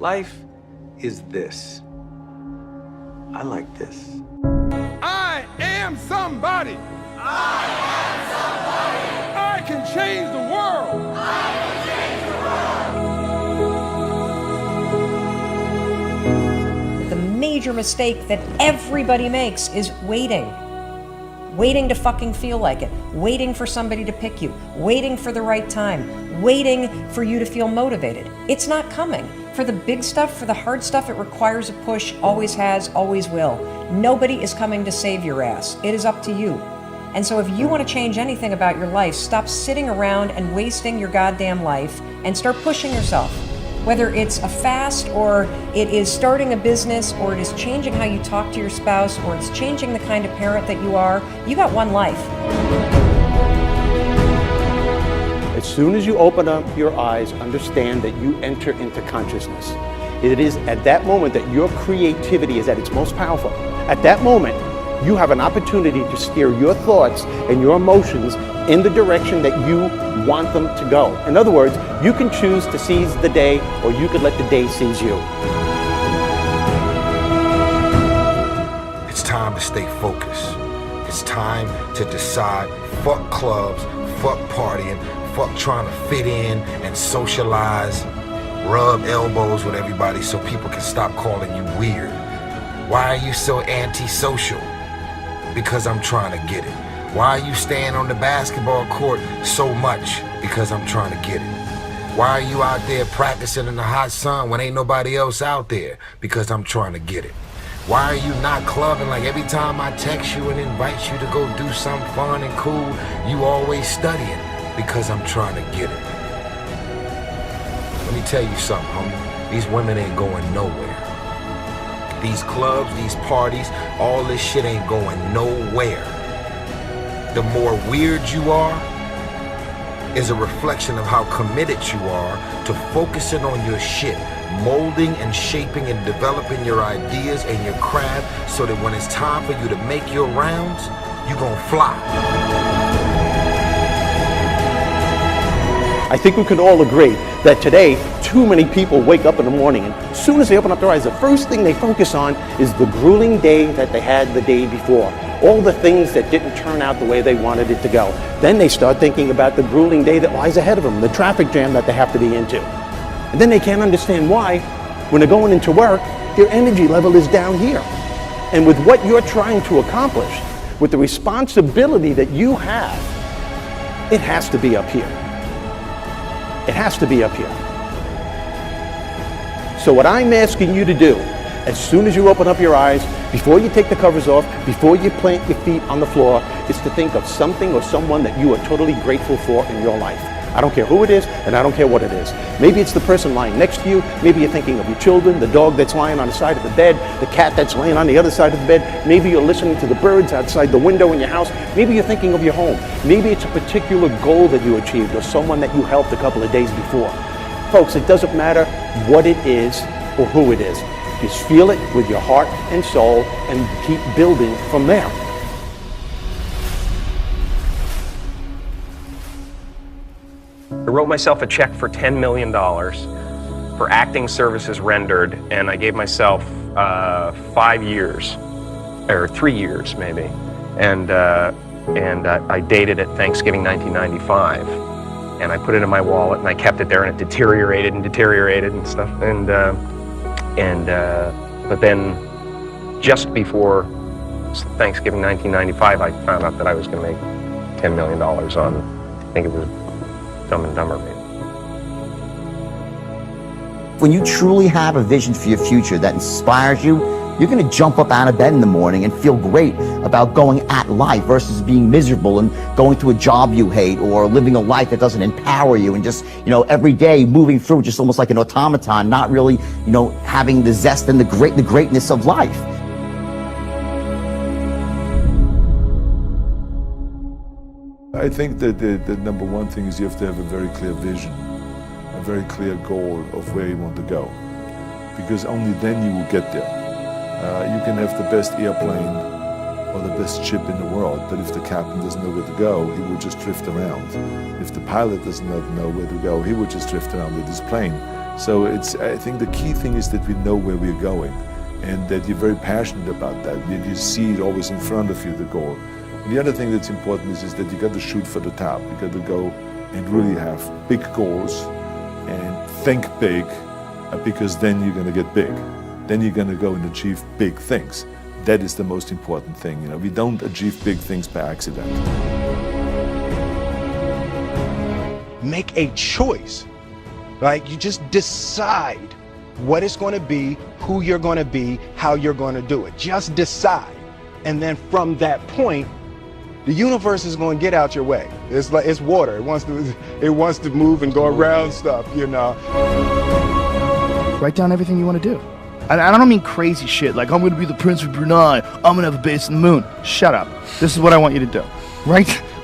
Life is this. I like this. I am somebody. I am somebody. I can change the world. I can change the world. The major mistake that everybody makes is waiting. Waiting to fucking feel like it. Waiting for somebody to pick you. Waiting for the right time. Waiting for you to feel motivated. It's not coming. For the big stuff, for the hard stuff, it requires a push, always has, always will. Nobody is coming to save your ass. It is up to you. And so if you want to change anything about your life, stop sitting around and wasting your goddamn life and start pushing yourself. Whether it's a fast, or it is starting a business, or it is changing how you talk to your spouse, or it's changing the kind of parent that you are, you got one life. As soon as you open up your eyes, understand that you enter into consciousness. It is at that moment that your creativity is at its most powerful. At that moment, you have an opportunity to steer your thoughts and your emotions in the direction that you want them to go. In other words, you can choose to seize the day, or you could let the day seize you. It's time to stay focused. It's time to decide, fuck clubs, fuck partying, fuck trying to fit in and socialize, rub elbows with everybody so people can stop calling you weird. Why are you so antisocial? Because I'm trying to get it. Why are you staying on the basketball court so much? Because I'm trying to get it. Why are you out there practicing in the hot sun when ain't nobody else out there? Because I'm trying to get it. Why are you not clubbing? Like every time I text you and invite you to go do something fun and cool, you always studying. Because I'm trying to get it. Let me tell you something, homie. These women ain't going nowhere. These clubs, these parties, all this shit ain't going nowhere. The more weird you are is a reflection of how committed you are to focusing on your shit, molding and shaping and developing your ideas and your craft so that when it's time for you to make your rounds, you gonna fly. I think we can all agree that today, too many people wake up in the morning, and as soon as they open up their eyes, the first thing they focus on is the grueling day that they had the day before. All the things that didn't turn out the way they wanted it to go. Then they start thinking about the grueling day that lies ahead of them, the traffic jam that they have to be into. And then they can't understand why, when they're going into work, their energy level is down here. And with what you're trying to accomplish, with the responsibility that you have, it has to be up here. It has to be up here. So what I'm asking you to do, as soon as you open up your eyes, before you take the covers off, before you plant your feet on the floor, is to think of something or someone that you are totally grateful for in your life. I don't care who it is, and I don't care what it is. Maybe it's the person lying next to you. Maybe you're thinking of your children, the dog that's lying on the side of the bed, the cat that's laying on the other side of the bed. Maybe you're listening to the birds outside the window in your house. Maybe you're thinking of your home. Maybe it's a particular goal that you achieved or someone that you helped a couple of days before. Folks, it doesn't matter what it is or who it is. Just feel it with your heart and soul and keep building from there. I wrote myself a check for $10 million for acting services rendered, and I gave myself 5 years, or 3 years maybe, and I dated it Thanksgiving 1995, and I put it in my wallet, and I kept it there, and it deteriorated and stuff, but then just before Thanksgiving 1995, I found out that I was going to make $10 million on, I think it was Dumb and Dumber, maybe. When you truly have a vision for your future that inspires you, you're going to jump up out of bed in the morning and feel great about going at life versus being miserable and going to a job you hate or living a life that doesn't empower you and just, every day moving through just almost like an automaton, not really, having the zest and the greatness of life. I think that the number one thing is you have to have a very clear vision, a very clear goal of where you want to go, because only then you will get there. You can have the best airplane or the best ship in the world, but if the captain doesn't know where to go, he will just drift around. If the pilot does not know where to go, he will just drift around with his plane. So I think the key thing is that we know where we're going and that you're very passionate about that. You see it always in front of you, the goal. And the other thing that's important is that you got to shoot for the top. You got to go and really have big goals and think big, because then you're going to get big. Then you're going to go and achieve big things. That is the most important thing. You know, we don't achieve big things by accident. Make a choice. Like, you just decide what it's going to be, who you're going to be, how you're going to do it. Just decide. And then from that point, the universe is going to get out your way. It's like, it's water. It wants to move and go around stuff, you know. Write down everything you want to do. And I don't mean crazy shit like, I'm going to be the Prince of Brunei, I'm going to have a base on the moon. Shut up. This is what I want you to do.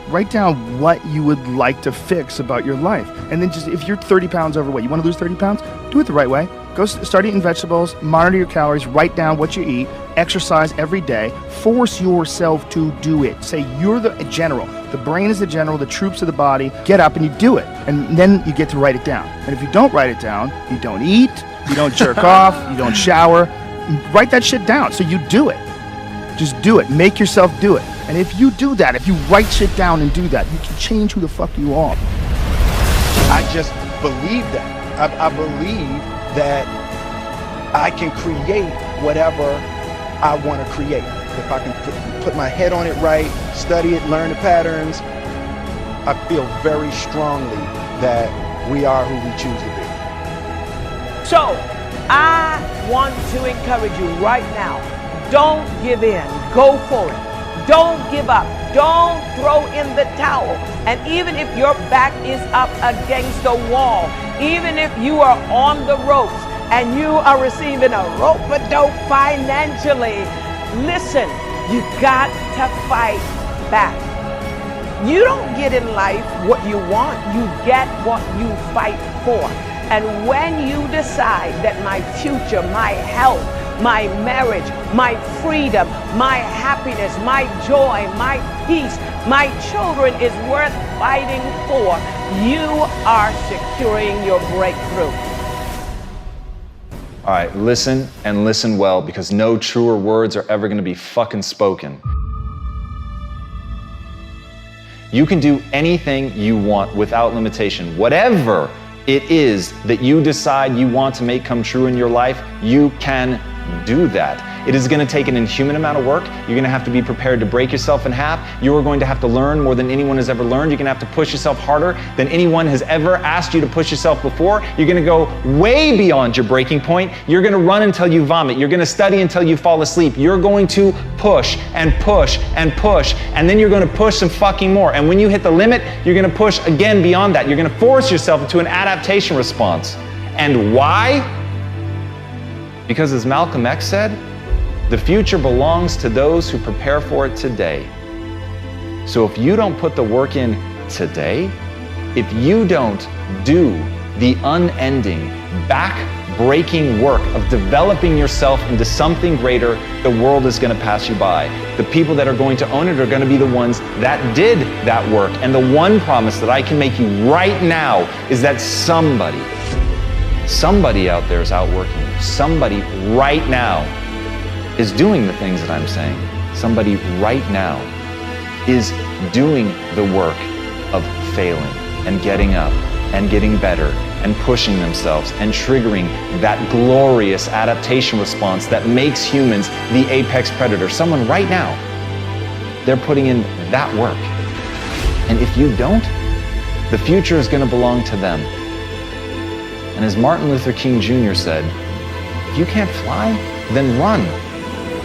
Write down what you would like to fix about your life. And then just, if you're 30 pounds overweight, you want to lose 30 pounds? Do it the right way. Go start eating vegetables, monitor your calories, write down what you eat, exercise every day, force yourself to do it. Say you're the general. The brain is the general, the troops of the body. Get up and you do it. And then you get to write it down. And if you don't write it down, you don't eat, you don't jerk off, you don't shower. Write that shit down so you do it. Just do it. Make yourself do it. And if you do that, if you write shit down and do that, you can change who the fuck you are. I just believe that. I believe that I can create whatever I want to create. If I can put my head on it right, study it, learn the patterns, I feel very strongly that we are who we choose to be. So, I want to encourage you right now. Don't give in. Go for it. Don't give up. Don't throw in the towel. And even if your back is up against the wall, even if you are on the ropes and you are receiving a rope-a-dope financially, listen, you got to fight back. You don't get in life what you want. You get what you fight for. And when you decide that my future, my health, my marriage, my freedom, my happiness, my joy, my peace, my children is worth fighting for, you are securing your breakthrough. All right, listen and listen well, because no truer words are ever going to be fucking spoken. You can do anything you want without limitation. Whatever it is that you decide you want to make come true in your life, you can do that. It is going to take an inhuman amount of work. You're going to have to be prepared to break yourself in half. You are going to have to learn more than anyone has ever learned. You're going to have to push yourself harder than anyone has ever asked you to push yourself before. You're going to go way beyond your breaking point. You're going to run until you vomit. You're going to study until you fall asleep. You're going to push and push and push, and then you're going to push some fucking more. And when you hit the limit, you're going to push again beyond that. You're going to force yourself into an adaptation response. And why? Because as Malcolm X said, the future belongs to those who prepare for it today. So if you don't put the work in today, if you don't do the unending, back-breaking work of developing yourself into something greater, the world is going to pass you by. The people that are going to own it are going to be the ones that did that work. And the one promise that I can make you right now is that somebody out there is outworking you. Somebody right now is doing the things that I'm saying. Somebody right now is doing the work of failing and getting up and getting better and pushing themselves and triggering that glorious adaptation response that makes humans the apex predator. Someone right now, they're putting in that work. And if you don't, the future is going to belong to them. And as Martin Luther King Jr. said, if you can't fly, then run.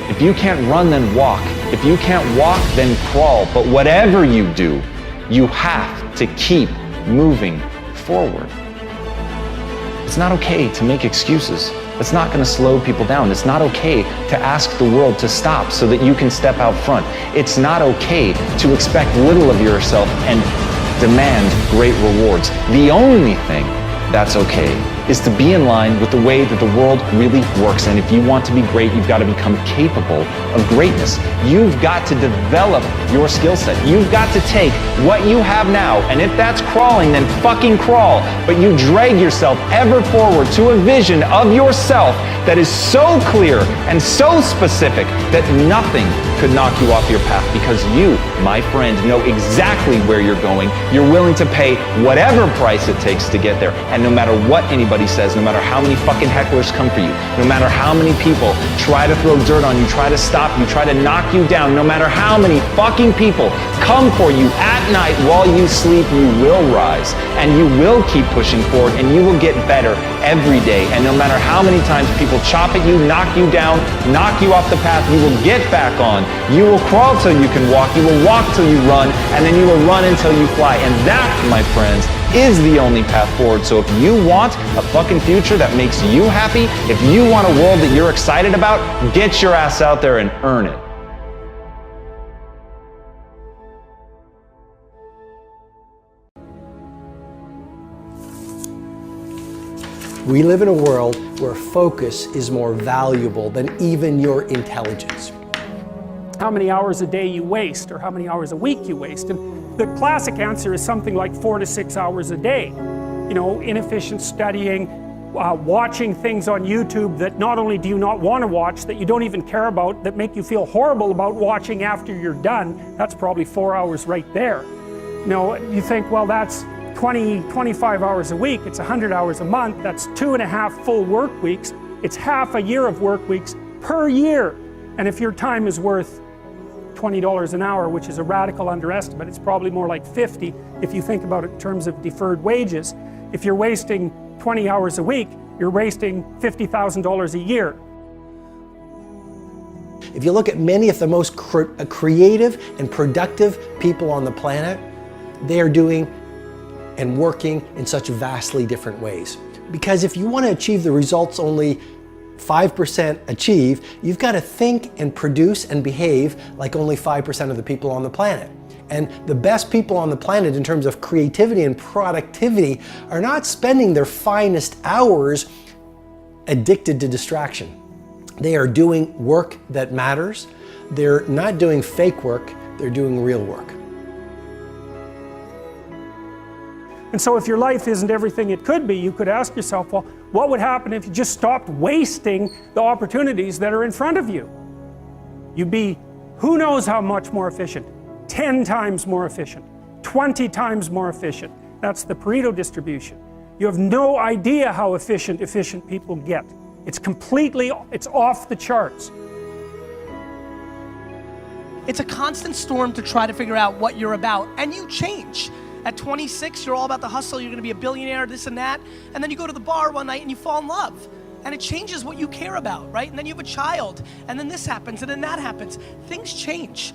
If you can't run, then walk. If you can't walk, then crawl. But whatever you do, you have to keep moving forward. It's not okay to make excuses. It's not going to slow people down. It's not okay to ask the world to stop so that you can step out front. It's not okay to expect little of yourself and demand great rewards. The only thing that's okay is to be in line with the way that the world really works. And if you want to be great, you've got to become capable of greatness. You've got to develop your skill set. You've got to take what you have now, and if that's crawling, then fucking crawl. But you drag yourself ever forward to a vision of yourself that is so clear and so specific that nothing could knock you off your path, because you, my friend, know exactly where you're going. You're willing to pay whatever price it takes to get there. And no matter what anybody says, no matter how many fucking hecklers come for you, no matter how many people try to throw dirt on you, try to stop you, try to knock you down, no matter how many fucking people come for you at night while you sleep, you will rise and you will keep pushing forward and you will get better every day. And no matter how many times people chop at you, knock you down, knock you off the path, you will get back on. You will crawl till you can walk, you will walk till you run, and then you will run until you fly. And that, my friends, is the only path forward. So if you want a fucking future that makes you happy, if you want a world that you're excited about, get your ass out there and earn it. We live in a world where focus is more valuable than even your intelligence. How many hours a day you waste, or how many hours a week you waste. And the classic answer is something like 4 to 6 hours a day. You know, inefficient studying, watching things on YouTube that not only do you not want to watch, that you don't even care about, that make you feel horrible about watching after you're done. That's probably 4 hours right there. You know, you think, well, that's 25 hours a week, it's 100 hours a month, that's 2.5 full work weeks, it's half a year of work weeks per year. And if your time is worth $20 an hour, which is a radical underestimate, it's probably more like 50 if you think about it in terms of deferred wages. If you're wasting 20 hours a week, you're wasting $50,000 a year. If you look at many of the most creative and productive people on the planet, they are doing and working in such vastly different ways. Because if you want to achieve the results only 5% achieve, you've got to think and produce and behave like only 5% of the people on the planet. And the best people on the planet in terms of creativity and productivity are not spending their finest hours addicted to distraction. They are doing work that matters. They're not doing fake work, they're doing real work. And so if your life isn't everything it could be, you could ask yourself, well, what would happen if you just stopped wasting the opportunities that are in front of you? You'd be, who knows how much more efficient? 10 times more efficient, 20 times more efficient. That's the Pareto distribution. You have no idea how efficient people get. It's off the charts. It's a constant storm to try to figure out what you're about, and you change. At 26, you're all about the hustle, you're gonna be a billionaire, this and that, and then you go to the bar one night and you fall in love. And it changes what you care about, right? And then you have a child, and then this happens, and then that happens. Things change.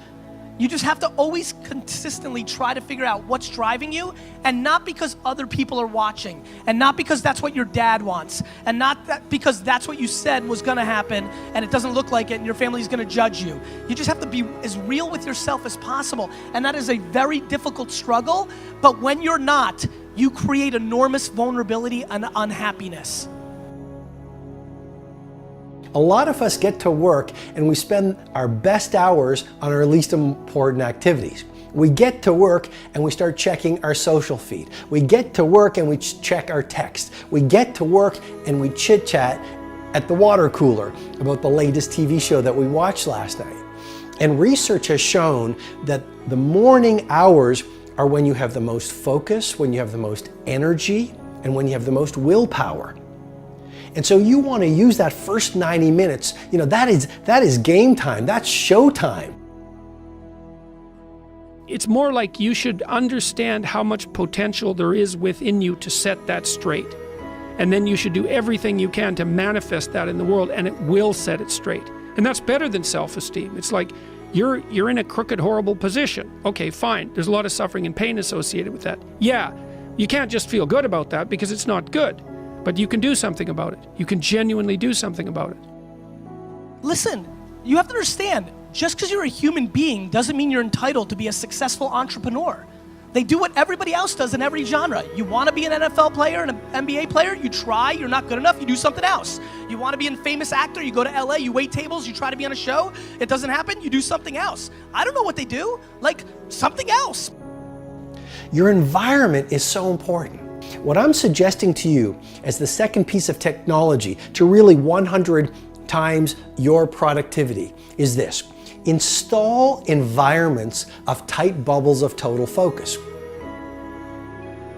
You just have to always consistently try to figure out what's driving you, and not because other people are watching, and not because that's what your dad wants, and not because that's what you said was gonna happen, and it doesn't look like it, and your family's gonna judge you. You just have to be as real with yourself as possible, and that is a very difficult struggle, but when you're not, you create enormous vulnerability and unhappiness. A lot of us get to work and we spend our best hours on our least important activities. We get to work and we start checking our social feed. We get to work and we check our text. We get to work and we chit chat at the water cooler about the latest TV show that we watched last night. And research has shown that the morning hours are when you have the most focus, when you have the most energy, and when you have the most willpower. And so you want to use that first 90 minutes, you know, that is game time, that's show time. It's more like you should understand how much potential there is within you to set that straight. And then you should do everything you can to manifest that in the world, and it will set it straight. And that's better than self-esteem. It's like you're in a crooked, horrible position. Okay, fine, there's a lot of suffering and pain associated with that. Yeah, you can't just feel good about that because it's not good. But you can do something about it. You can genuinely do something about it. Listen, you have to understand, just because you're a human being doesn't mean you're entitled to be a successful entrepreneur. They do what everybody else does in every genre. You want to be an NFL player and an NBA player, you try, you're not good enough, you do something else. You want to be a famous actor, you go to LA, you wait tables, you try to be on a show, it doesn't happen, you do something else. I don't know what they do, like something else. Your environment is so important. What I'm suggesting to you as the second piece of technology to really 100 times your productivity is this. Install environments of tight bubbles of total focus.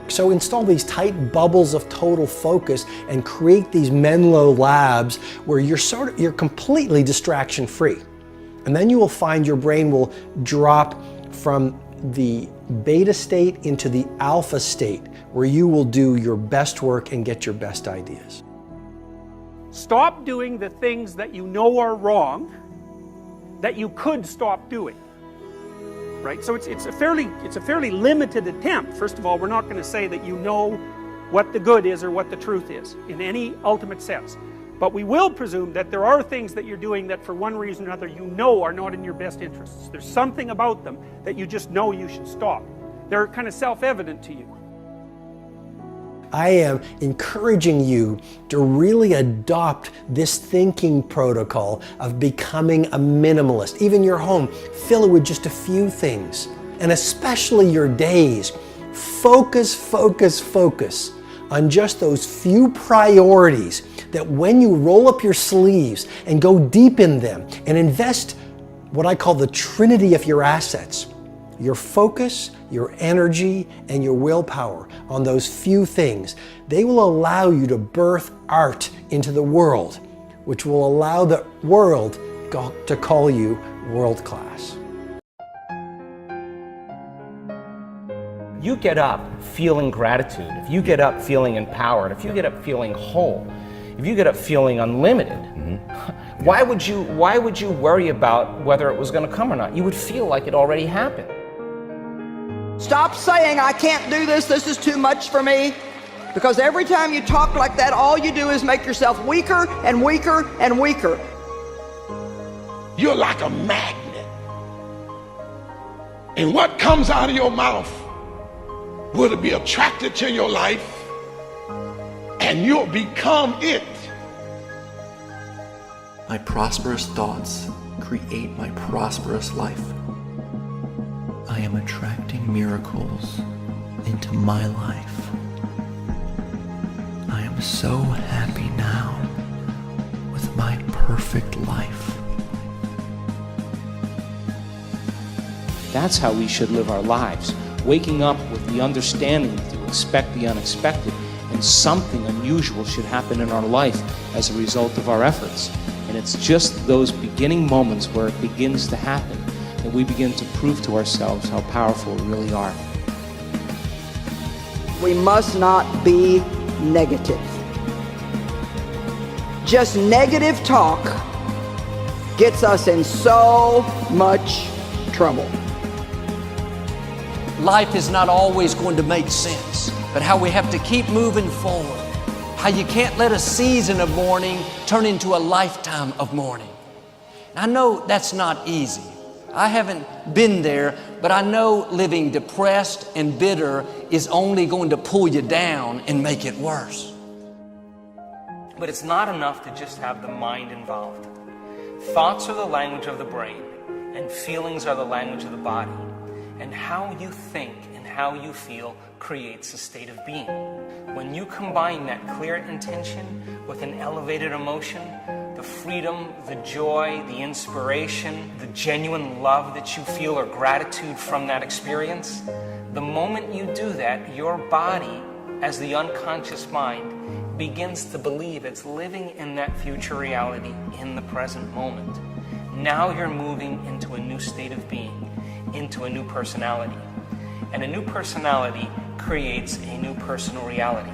So install these tight bubbles of total focus and create these Menlo labs where you're completely distraction free. And then you will find your brain will drop from the beta state into the alpha state where you will do your best work and get your best ideas. Stop doing the things that you know are wrong that you could stop doing. Right? So it's a fairly limited attempt. First of all, we're not going to say that you know what the good is or what the truth is in any ultimate sense. But we will presume that there are things that you're doing that for one reason or another you know are not in your best interests. There's something about them that you just know you should stop. They're kind of self-evident to you. I am encouraging you to really adopt this thinking protocol of becoming a minimalist. Even your home, fill it with just a few things. And especially your days. Focus, focus, focus on just those few priorities that when you roll up your sleeves and go deep in them and invest what I call the trinity of your assets, your focus, your energy, and your willpower on those few things, they will allow you to birth art into the world, which will allow the world to call you world class. You get up feeling gratitude, if you get up feeling empowered, if you get up feeling whole, if you get up feeling unlimited, why would you worry about whether it was going to come or not? You would feel like it already happened. Stop saying, I can't do this is too much for me. Because every time you talk like that, all you do is make yourself weaker and weaker and weaker. You're like a magnet. And what comes out of your mouth will be attracted to your life, and you'll become it. My prosperous thoughts create my prosperous life. I am attracting miracles into my life. I am so happy now with my perfect life. That's how we should live our lives, waking up with the understanding to expect the unexpected, and something unusual should happen in our life as a result of our efforts. And it's just those beginning moments where it begins to happen that we begin to prove to ourselves how powerful we really are. We must not be negative. Just negative talk gets us in so much trouble. Life is not always going to make sense, but how we have to keep moving forward. How you can't let a season of mourning turn into a lifetime of mourning. I know that's not easy. I haven't been there, but I know living depressed and bitter is only going to pull you down and make it worse. But it's not enough to just have the mind involved. Thoughts are the language of the brain, and feelings are the language of the body. And how you think and how you feel creates a state of being. When you combine that clear intention with an elevated emotion, the freedom, the joy, the inspiration, the genuine love that you feel or gratitude from that experience, the moment you do that, your body, as the unconscious mind, begins to believe it's living in that future reality in the present moment. Now you're moving into a new state of being, into a new personality. And a new personality creates a new personal reality.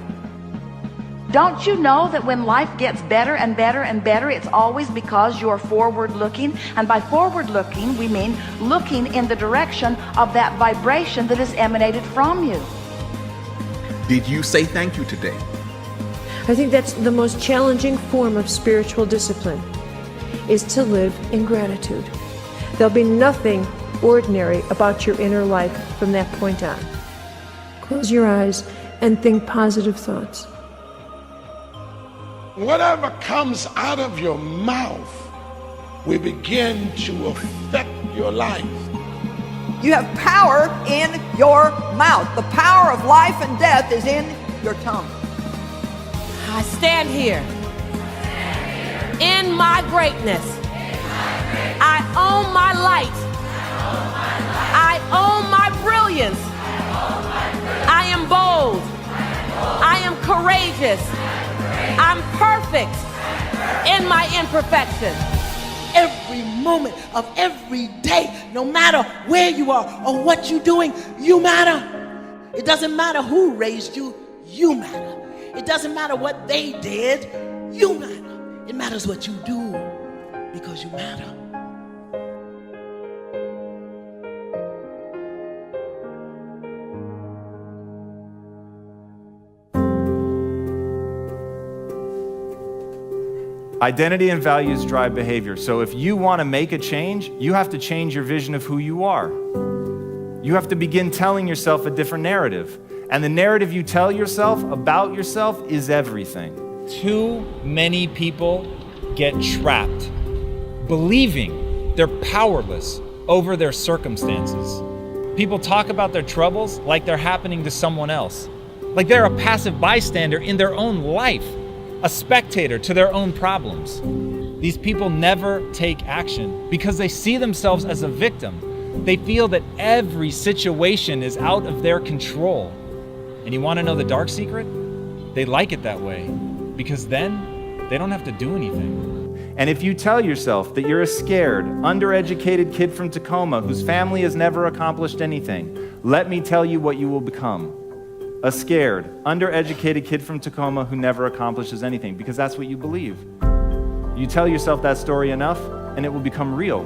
Don't you know that when life gets better and better and better, it's always because you're forward looking? And by forward looking, we mean looking in the direction of that vibration that is emanated from you. Did you say thank you today? I think that's the most challenging form of spiritual discipline, is to live in gratitude. There'll be nothing ordinary about your inner life from that point on. Close your eyes and think positive thoughts. Whatever comes out of your mouth will begin to affect your life. You have power in your mouth. The power of life and death is in your tongue. I stand here in my greatness. I own my light. I own my brilliance. I am bold. I am courageous. I'm perfect in my imperfection. Every moment of every day, no matter where you are or what you're doing, you matter. It doesn't matter who raised you, you matter. It doesn't matter what they did, you matter. It matters what you do because you matter. Identity and values drive behavior. So if you want to make a change, you have to change your vision of who you are. You have to begin telling yourself a different narrative. And the narrative you tell yourself about yourself is everything. Too many people get trapped, believing they're powerless over their circumstances. People talk about their troubles like they're happening to someone else, like they're a passive bystander in their own life, a spectator to their own problems. These people never take action because they see themselves as a victim. They feel that every situation is out of their control. And you want to know the dark secret? They like it that way because then they don't have to do anything. And if you tell yourself that you're a scared, undereducated kid from Tacoma whose family has never accomplished anything, let me tell you what you will become. A scared, undereducated kid from Tacoma who never accomplishes anything, because that's what you believe. You tell yourself that story enough, and it will become real.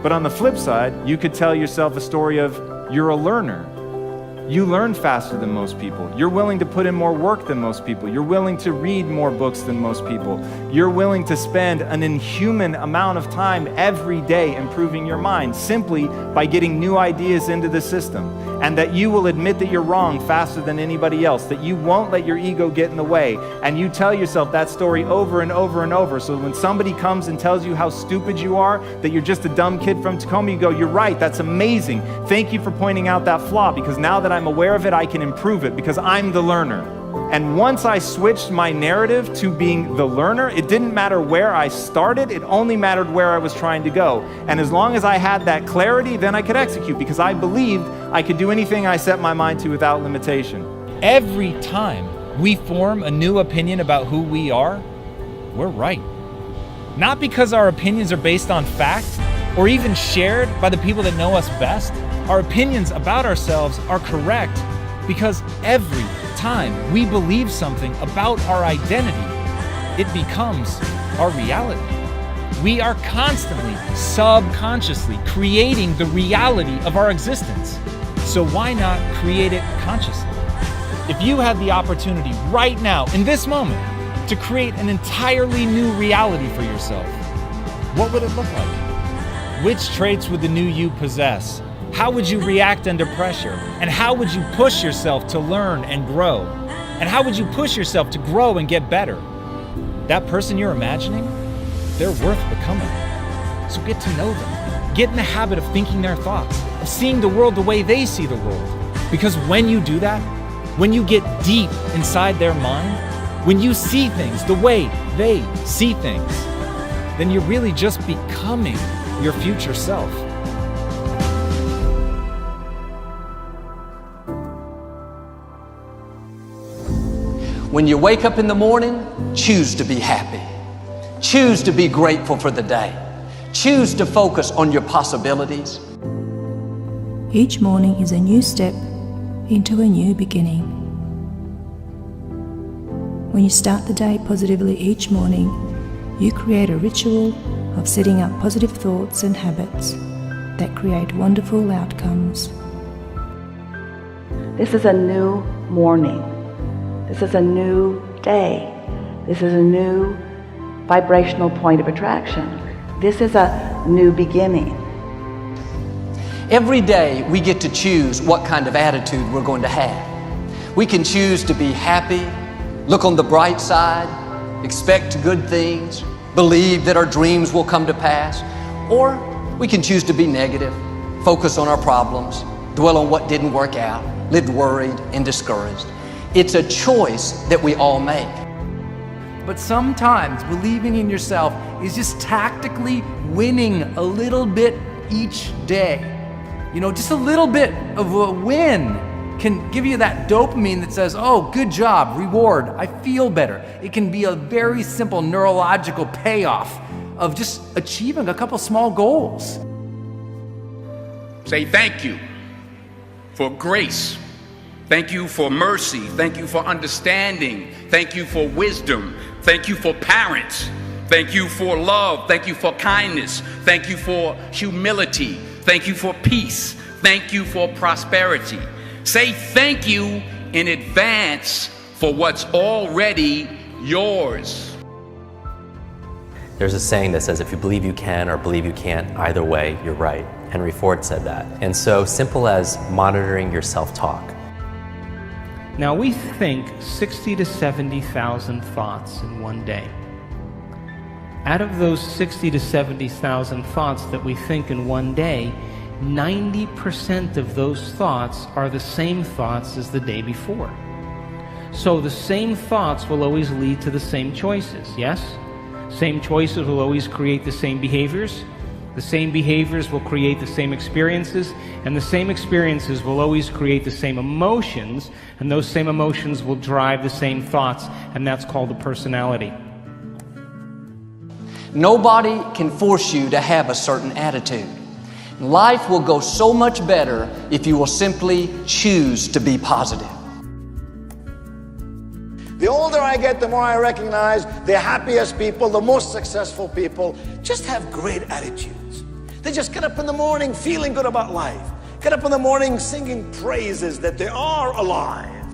But on the flip side, you could tell yourself a story of you're a learner. You learn faster than most people. You're willing to put in more work than most people. You're willing to read more books than most people. You're willing to spend an inhuman amount of time every day improving your mind simply by getting new ideas into the system. And that you will admit that you're wrong faster than anybody else, that you won't let your ego get in the way. And you tell yourself that story over and over and over. So when somebody comes and tells you how stupid you are, that you're just a dumb kid from Tacoma, you go, you're right, that's amazing. Thank you for pointing out that flaw, because now that I'm aware of it, I can improve it because I'm the learner. And once I switched my narrative to being the learner, it didn't matter where I started, it only mattered where I was trying to go. And as long as I had that clarity, then I could execute because I believed I could do anything I set my mind to without limitation. Every time we form a new opinion about who we are, we're right. Not because our opinions are based on fact or even shared by the people that know us best. Our opinions about ourselves are correct because every time we believe something about our identity, it becomes our reality. We are constantly, subconsciously creating the reality of our existence. So why not create it consciously? If you had the opportunity right now, in this moment, to create an entirely new reality for yourself, what would it look like? Which traits would the new you possess? How would you react under pressure? And how would you push yourself to learn and grow? And how would you push yourself to grow and get better? That person you're imagining, they're worth becoming. So get to know them. Get in the habit of thinking their thoughts, of seeing the world the way they see the world. Because when you do that, when you get deep inside their mind, when you see things the way they see things, then you're really just becoming your future self. When you wake up in the morning, choose to be happy. Choose to be grateful for the day. Choose to focus on your possibilities. Each morning is a new step into a new beginning. When you start the day positively each morning, you create a ritual of setting up positive thoughts and habits that create wonderful outcomes. This is a new morning. This is a new day. This is a new vibrational point of attraction. This is a new beginning. Every day we get to choose what kind of attitude we're going to have. We can choose to be happy, look on the bright side, expect good things, believe that our dreams will come to pass, or we can choose to be negative, focus on our problems, dwell on what didn't work out, live worried and discouraged. It's a choice that we all make. But sometimes believing in yourself is just tactically winning a little bit each day. You know, just a little bit of a win can give you that dopamine that says, oh, good job, reward, I feel better. It can be a very simple neurological payoff of just achieving a couple small goals. Say thank you for grace. Thank you for mercy. Thank you for understanding. Thank you for wisdom. Thank you for parents. Thank you for love. Thank you for kindness. Thank you for humility. Thank you for peace. Thank you for prosperity. Say thank you in advance for what's already yours. There's a saying that says, if you believe you can or believe you can't, either way, you're right. Henry Ford said that. And so simple as monitoring your self-talk. Now we think 60 to 70,000 thoughts in one day. Out of those 60 to 70,000 thoughts that we think in one day, 90% of those thoughts are the same thoughts as the day before. So the same thoughts will always lead to the same choices, yes? Same choices will always create the same behaviors. The same behaviors will create the same experiences, and the same experiences will always create the same emotions, and those same emotions will drive the same thoughts, and that's called a personality. Nobody can force you to have a certain attitude. Life will go so much better if you will simply choose to be positive. The older I get, the more I recognize the happiest people, the most successful people, just have great attitudes. They just get up in the morning feeling good about life. Get up in the morning singing praises that they are alive.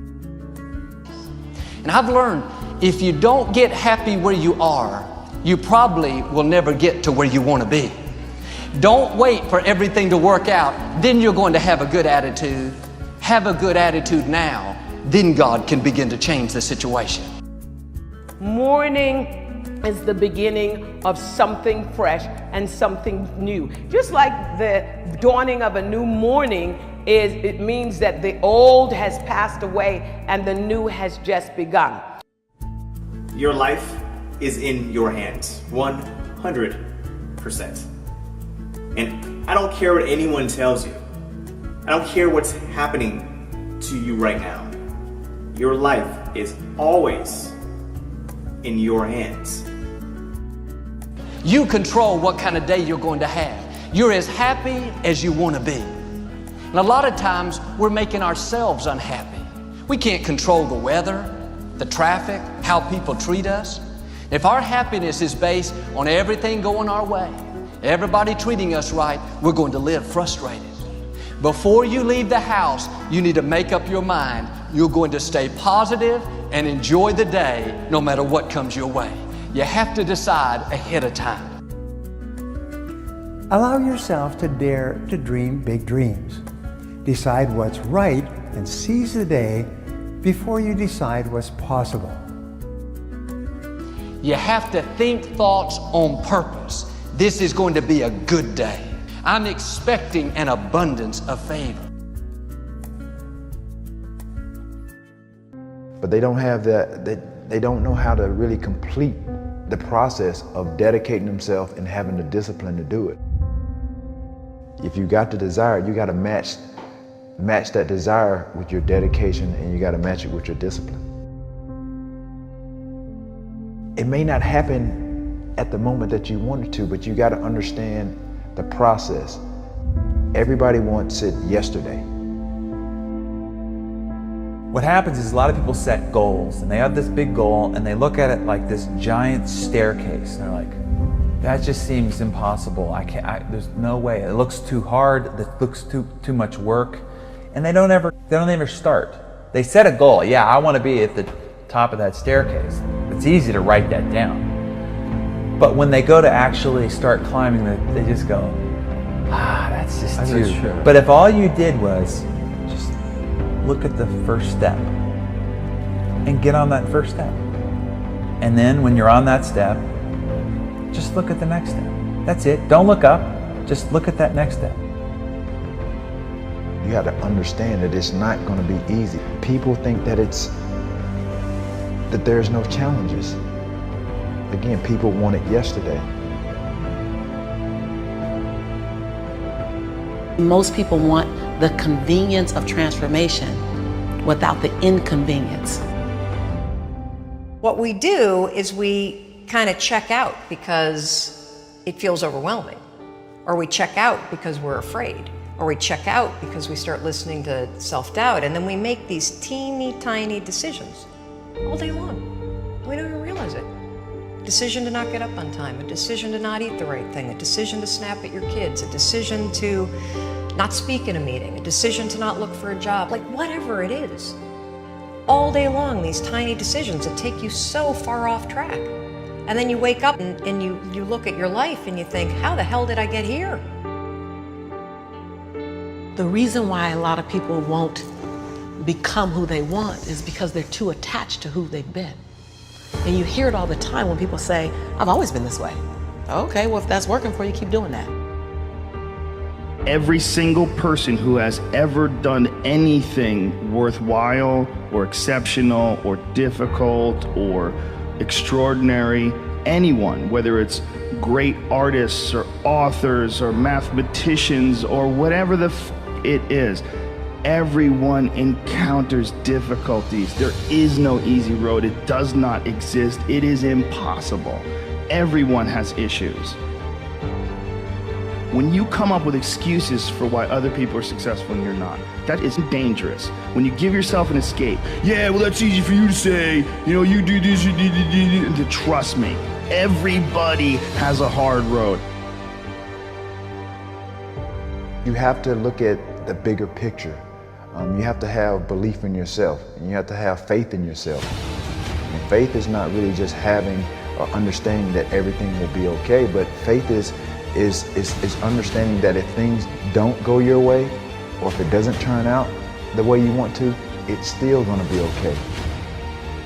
And I've learned, if you don't get happy where you are, you probably will never get to where you want to be. Don't wait for everything to work out, then you're going to have a good attitude. Have a good attitude now, then God can begin to change the situation. Morning is the beginning of something fresh and something new. Just like the dawning of a new morning it means that the old has passed away and the new has just begun. Your life is in your hands, 100%. And I don't care what anyone tells you. I don't care what's happening to you right now. Your life is always in your hands. You control what kind of day you're going to have. You're as happy as you want to be. And a lot of times we're making ourselves unhappy. We can't control the weather, the traffic, how people treat us. If our happiness is based on everything going our way, everybody treating us right, we're going to live frustrated. Before you leave the house, you need to make up your mind. You're going to stay positive and enjoy the day no matter what comes your way. You have to decide ahead of time. Allow yourself to dare to dream big dreams. Decide what's right and seize the day before you decide what's possible. You have to think thoughts on purpose. This is going to be a good day. I'm expecting an abundance of favor. But they don't have that, they don't know how to really complete the process of dedicating themselves and having the discipline to do it. If you got the desire, you got to match that desire with your dedication, and you got to match it with your discipline. It may not happen at the moment that you want it to, but you got to understand the process. Everybody wants it yesterday. What happens is a lot of people set goals, and they have this big goal, and they look at it like this giant staircase, and they're like, that just seems impossible. There's no way. It looks too hard. It looks too much work, and they don't ever start. They set a goal. Yeah, I want to be at the top of that staircase. It's easy to write that down. But when they go to actually start climbing, they just go, That's just That's too true. But if all you did was just look at the first step and get on that first step. And then when you're on that step, just look at the next step. That's it. Don't look up. Just look at that next step. You got to understand that it's not going to be easy. People think that there's no challenges. Again, people want it yesterday. Most people want the convenience of transformation without the inconvenience. What we do is we kind of check out because it feels overwhelming, or we check out because we're afraid, or we check out because we start listening to self-doubt, and then we make these teeny tiny decisions all day long. We don't even realize it. A decision to not get up on time, a decision to not eat the right thing, a decision to snap at your kids, a decision to not speak in a meeting, a decision to not look for a job, like whatever it is. All day long, these tiny decisions that take you so far off track. And then you wake up and you look at your life and you think, how the hell did I get here? The reason why a lot of people won't become who they want is because they're too attached to who they've been. And you hear it all the time when people say, I've always been this way. Okay, well, if that's working for you, keep doing that. Every single person who has ever done anything worthwhile or exceptional or difficult or extraordinary, anyone, whether it's great artists or authors or mathematicians or whatever it is, everyone encounters difficulties. There is no easy road. It does not exist. It is impossible. Everyone has issues. When you come up with excuses for why other people are successful and you're not, that is dangerous. When you give yourself an escape, yeah, well, that's easy for you to say, you know, you do this, you do, and to trust me, everybody has a hard road. You have to look at the bigger picture. You have to have belief in yourself, and you have to have faith in yourself. And faith is not really just having or understanding that everything will be okay, but faith is understanding that if things don't go your way, or if it doesn't turn out the way you want to, it's still gonna be okay.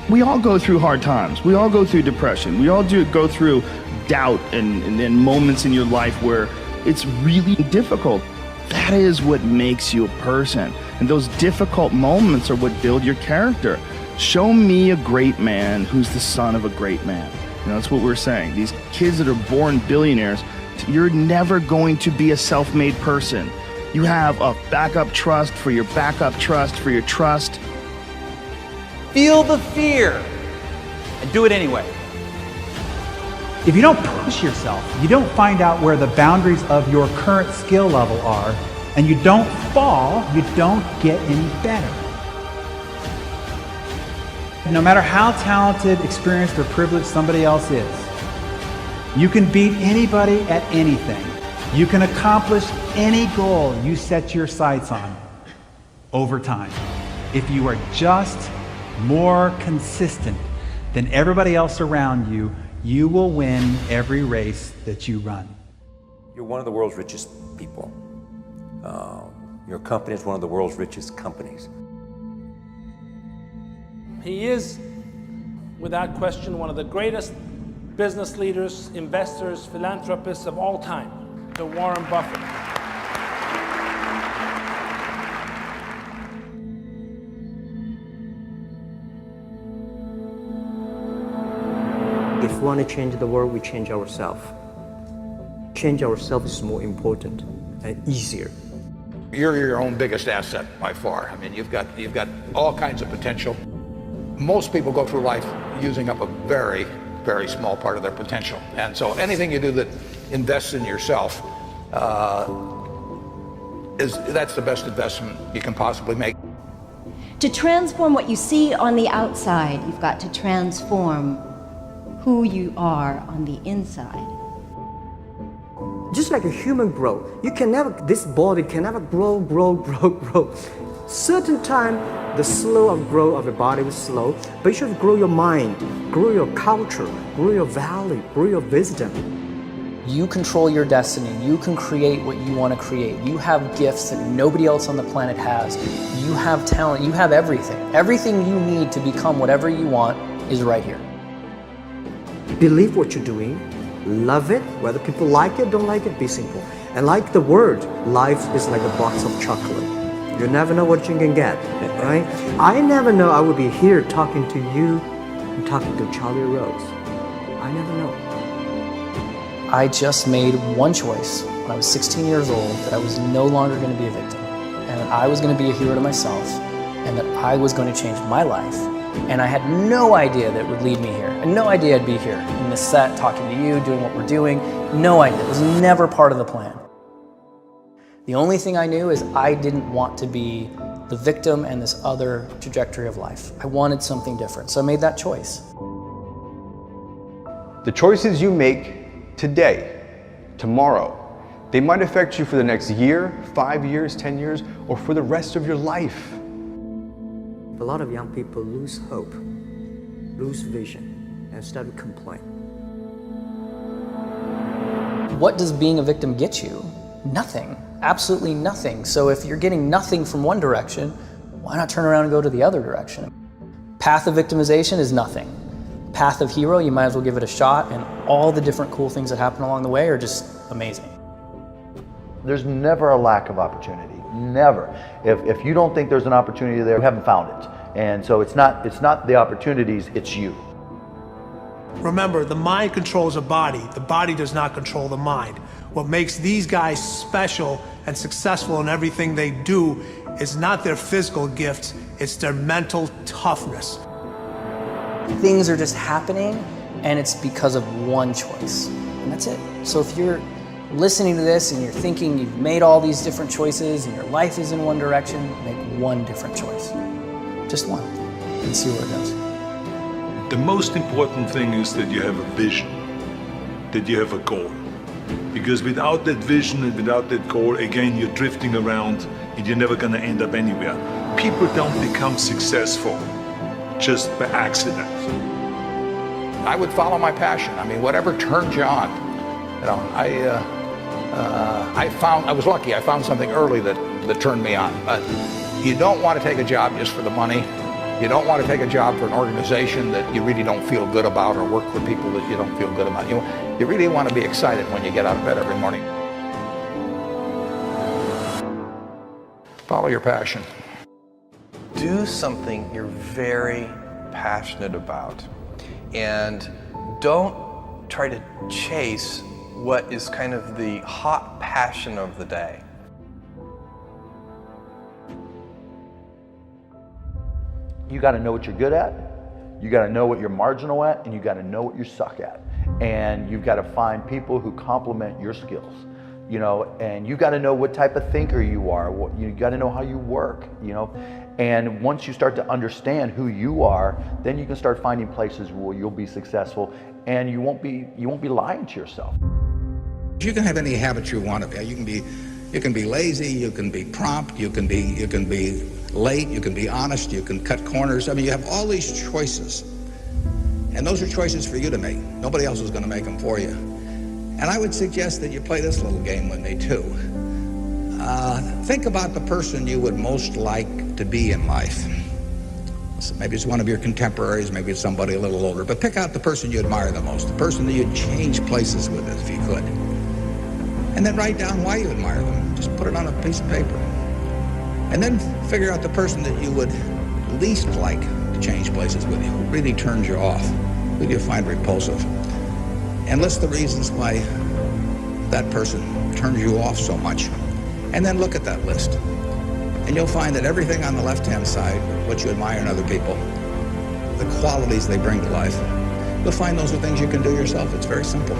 We all go through hard times. We all go through depression. We all go through doubt and moments in your life where it's really difficult. That is what makes you a person. And those difficult moments are what build your character. Show me a great man who's the son of a great man. You know, that's what we're saying. These kids that are born billionaires, you're never going to be a self-made person. You have a backup trust for your backup trust for your trust. Feel the fear and do it anyway. If you don't push yourself, you don't find out where the boundaries of your current skill level are, and you don't fall, you don't get any better. No matter how talented, experienced, or privileged somebody else is, you can beat anybody at anything. You can accomplish any goal you set your sights on over time. If you are just more consistent than everybody else around you, you will win every race that you run. You're one of the world's richest people. Your company is one of the world's richest companies. He is, without question, one of the greatest business leaders, investors, philanthropists of all time, the Warren Buffett. If we want to change the world, we change ourselves. Change ourselves is more important and easier. You're your own biggest asset by far. I mean, you've got all kinds of potential. Most people go through life using up a very, very small part of their potential. And so anything you do that invests in yourself, that's the best investment you can possibly make. To transform what you see on the outside, you've got to transform who you are on the inside. Just like a human grow, this body can never grow. Certain time, the slow of growth of the body is slow, but you should grow your mind, grow your culture, grow your value, grow your wisdom. You control your destiny. You can create what you want to create. You have gifts that nobody else on the planet has. You have talent. You have everything. Everything you need to become whatever you want is right here. Believe what you're doing. Love it. Whether people like it, don't like it, be simple. And like the word, life is like a box of chocolate. You never know what you can get, right? I never know I would be here talking to you and talking to Charlie Rose. I never know. I just made one choice when I was 16 years old that I was no longer going to be a victim, and that I was going to be a hero to myself, and that I was going to change my life. And I had no idea that it would lead me here, and no idea I'd be here in this set, talking to you, doing what we're doing. No idea. It was never part of the plan. The only thing I knew is I didn't want to be the victim and this other trajectory of life. I wanted something different, so I made that choice. The choices you make today, tomorrow, they might affect you for the next year, 5 years, 10 years, or for the rest of your life. A lot of young people lose hope, lose vision, and start to complain. What does being a victim get you? Nothing. Absolutely nothing. So if you're getting nothing from one direction, why not turn around and go to the other direction? Path of victimization is nothing. Path of hero, you might as well give it a shot, and all the different cool things that happen along the way are just amazing. There's never a lack of opportunity, never. If you don't think there's an opportunity there, you haven't found it. And so it's not the opportunities, it's you. Remember, the mind controls the body does not control the mind. What makes these guys special and successful in everything they do is not their physical gifts, it's their mental toughness. Things are just happening, and it's because of one choice, and that's it. So if you're listening to this and you're thinking you've made all these different choices and your life is in one direction, make one different choice. Just one, and see where it goes. The most important thing is that you have a vision, that you have a goal. Because without that vision and without that goal, again, you're drifting around and you're never gonna end up anywhere. People don't become successful just by accident. I would follow my passion. I mean, whatever turns you on. You know, I was lucky. I found something early that turned me on. But you don't want to take a job just for the money. You don't want to take a job for an organization that you really don't feel good about, or work for people that you don't feel good about. You really want to be excited when you get out of bed every morning. Follow your passion. Do something you're very passionate about, and don't try to chase what is kind of the hot passion of the day. You got to know what you're good at, you got to know what you're marginal at, and you got to know what you suck at. And you've got to find people who complement your skills, you know, and you got to know what type of thinker you are, you got to know how you work, you know. And once you start to understand who you are, then you can start finding places where you'll be successful, and you won't be lying to yourself. You can have any habit you want to be. You can be lazy, you can be prompt, you can be late, you can be honest, you can cut corners. I mean, you have all these choices. And those are choices for you to make. Nobody else is going to make them for you. And I would suggest that you play this little game with me too. Think about the person you would most like to be in life. So maybe it's one of your contemporaries, maybe it's somebody a little older, but pick out the person you admire the most, the person that you'd change places with if you could. And then write down why you admire them. Just put it on a piece of paper. And then figure out the person that you would least like to change places with you, who really turns you off, who you find repulsive. And list the reasons why that person turns you off so much. And then look at that list. And you'll find that everything on the left-hand side, what you admire in other people, the qualities they bring to life, you'll find those are things you can do yourself. It's very simple.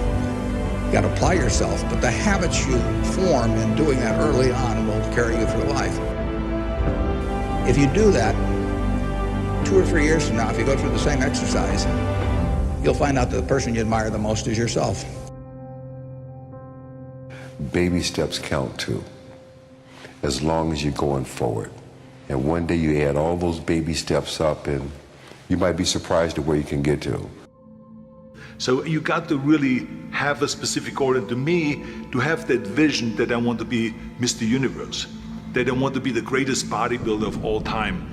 You got to apply yourself, but the habits you form in doing that early on will carry you through life. If you do that, 2 or 3 years from now, if you go through the same exercise, you'll find out that the person you admire the most is yourself. Baby steps count too, as long as you're going forward. And one day you add all those baby steps up and you might be surprised at where you can get to. So you got to really have a specific goal. And to me, to have that vision that I want to be Mr. Universe, that I want to be the greatest bodybuilder of all time,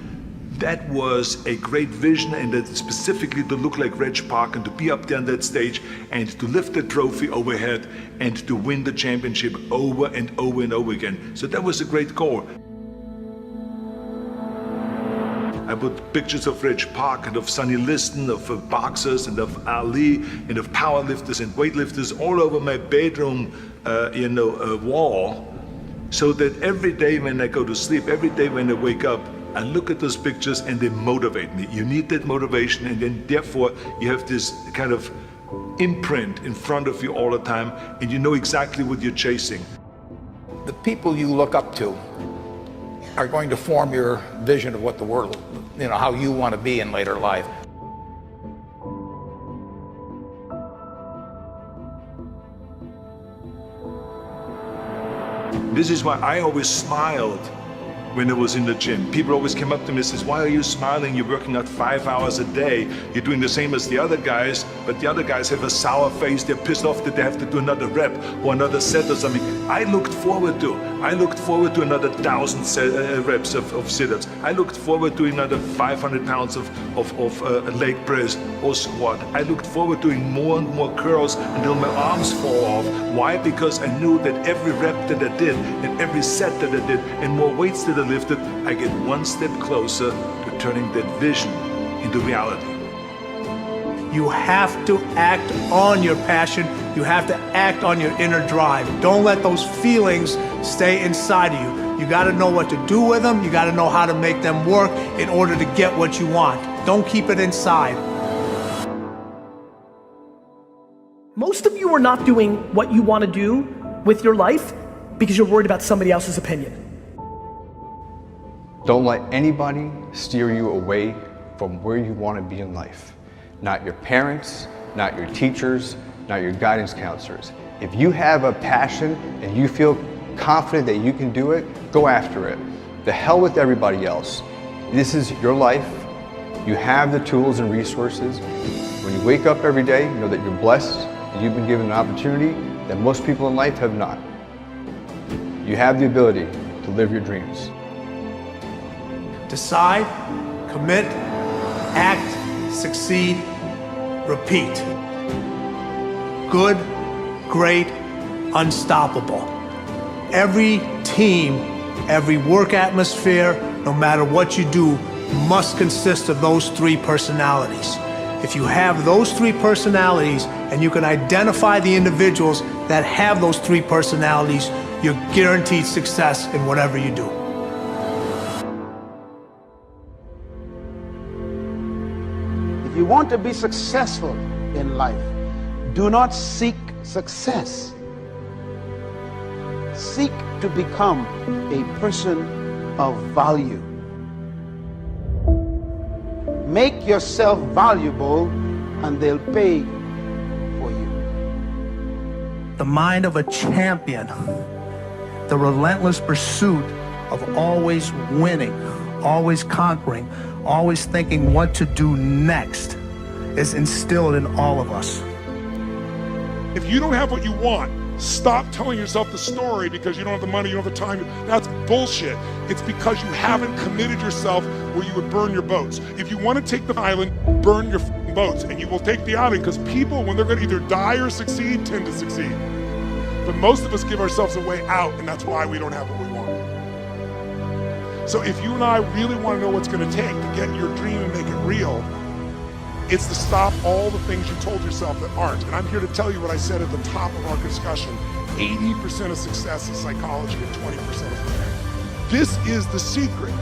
that was a great vision, and that specifically to look like Reg Park and to be up there on that stage and to lift the trophy overhead and to win the championship over and over and over again. So that was a great goal. I put pictures of Reg Park and of Sonny Liston, of boxers and of Ali and of powerlifters and weightlifters all over my bedroom wall, so that every day when I go to sleep, every day when I wake up, I look at those pictures and they motivate me. You need that motivation, and then therefore you have this kind of imprint in front of you all the time, and you know exactly what you're chasing. The people you look up to are going to form your vision of what the world, how you want to be in later life. This is why I always smiled when I was in the gym. People always came up to me and says, why are you smiling? You're working out 5 hours a day. You're doing the same as the other guys, but the other guys have a sour face. They're pissed off that they have to do another rep or another set or something. I looked forward to another 1,000 reps of sit-ups. I looked forward to another 500 pounds of leg press or squat. I looked forward to doing more and more curls until my arms fall off. Why? Because I knew that every rep that I did and every set that I did and more weights that I lifted, I get one step closer to turning that vision into reality. You have to act on your passion. You have to act on your inner drive. Don't let those feelings stay inside of you. You got to know what to do with them. You got to know how to make them work in order to get what you want. Don't keep it inside. Most of you are not doing what you want to do with your life because you're worried about somebody else's opinion. Don't let anybody steer you away from where you want to be in life. Not your parents, not your teachers, not your guidance counselors. If you have a passion and you feel confident that you can do it, go after it. The hell with everybody else. This is your life. You have the tools and resources. When you wake up every day, know that you're blessed and you've been given an opportunity that most people in life have not. You have the ability to live your dreams. Decide, commit, act, succeed, repeat. Good, great, unstoppable. Every team, every work atmosphere, no matter what you do, must consist of those three personalities. If you have those three personalities and you can identify the individuals that have those three personalities, you're guaranteed success in whatever you do. If you want to be successful in life, do not seek success. Seek to become a person of value. Make yourself valuable and they'll pay for you. The mind of a champion, the relentless pursuit of always winning, always conquering, always thinking what to do next is instilled in all of us. If you don't have what you want, stop telling yourself the story because you don't have the money, you don't have the time. That's bullshit. It's because you haven't committed yourself where you would burn your boats. If you want to take the island, burn your boats, and you will take the island because people, when they're going to either die or succeed, tend to succeed. But most of us give ourselves a way out, and that's why we don't have what we want. So if you and I really want to know what's going to take to get your dream and make it real, it's to stop all the things you told yourself that aren't. And I'm here to tell you what I said at the top of our discussion. 80% of success is psychology and 20% is planning. This is the secret.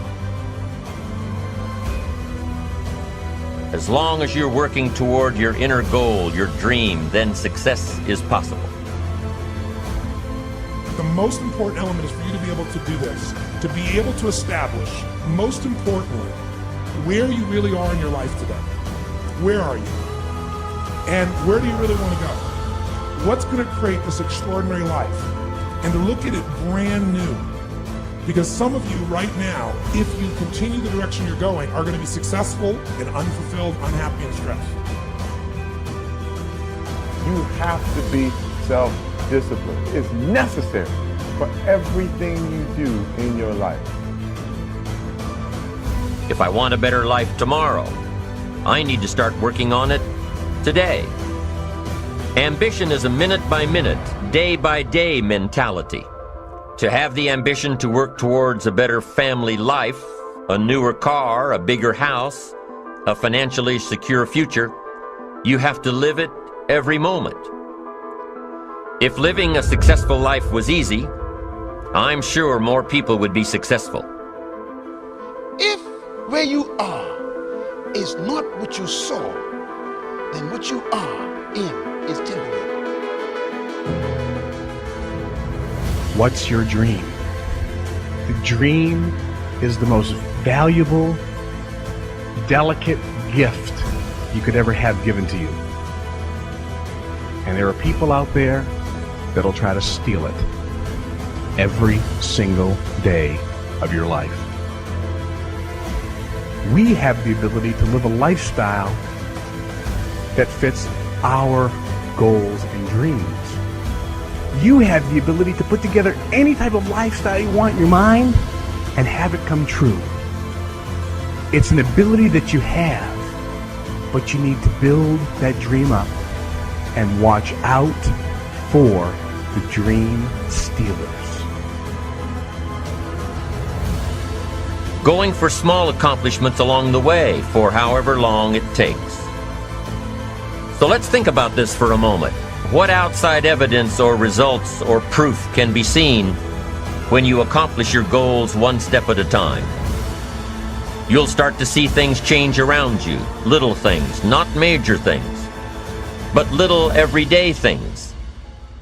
As long as you're working toward your inner goal, your dream, then success is possible. The most important element is for you to be able to do this, to be able to establish, most importantly, where you really are in your life today. Where are you? And where do you really want to go? What's going to create this extraordinary life? And to look at it brand new. Because some of you right now, if you continue the direction you're going, are going to be successful and unfulfilled, unhappy, and stressed. You have to be self-disciplined. It's necessary for everything you do in your life. If I want a better life tomorrow, I need to start working on it today. Ambition is a minute-by-minute, day-by-day mentality. To have the ambition to work towards a better family life, a newer car, a bigger house, a financially secure future, you have to live it every moment. If living a successful life was easy, I'm sure more people would be successful. If where you are is not what you saw, then what you are in is temporary. What's your dream? The dream is the most valuable, delicate gift you could ever have given to you. And there are people out there that'll try to steal it every single day of your life. We have the ability to live a lifestyle that fits our goals and dreams. You have the ability to put together any type of lifestyle you want in your mind and have it come true. It's an ability that you have, but you need to build that dream up and watch out for the dream stealers. Going for small accomplishments along the way for however long it takes. So let's think about this for a moment. What outside evidence or results or proof can be seen when you accomplish your goals one step at a time? You'll start to see things change around you, little things, not major things, but little everyday things,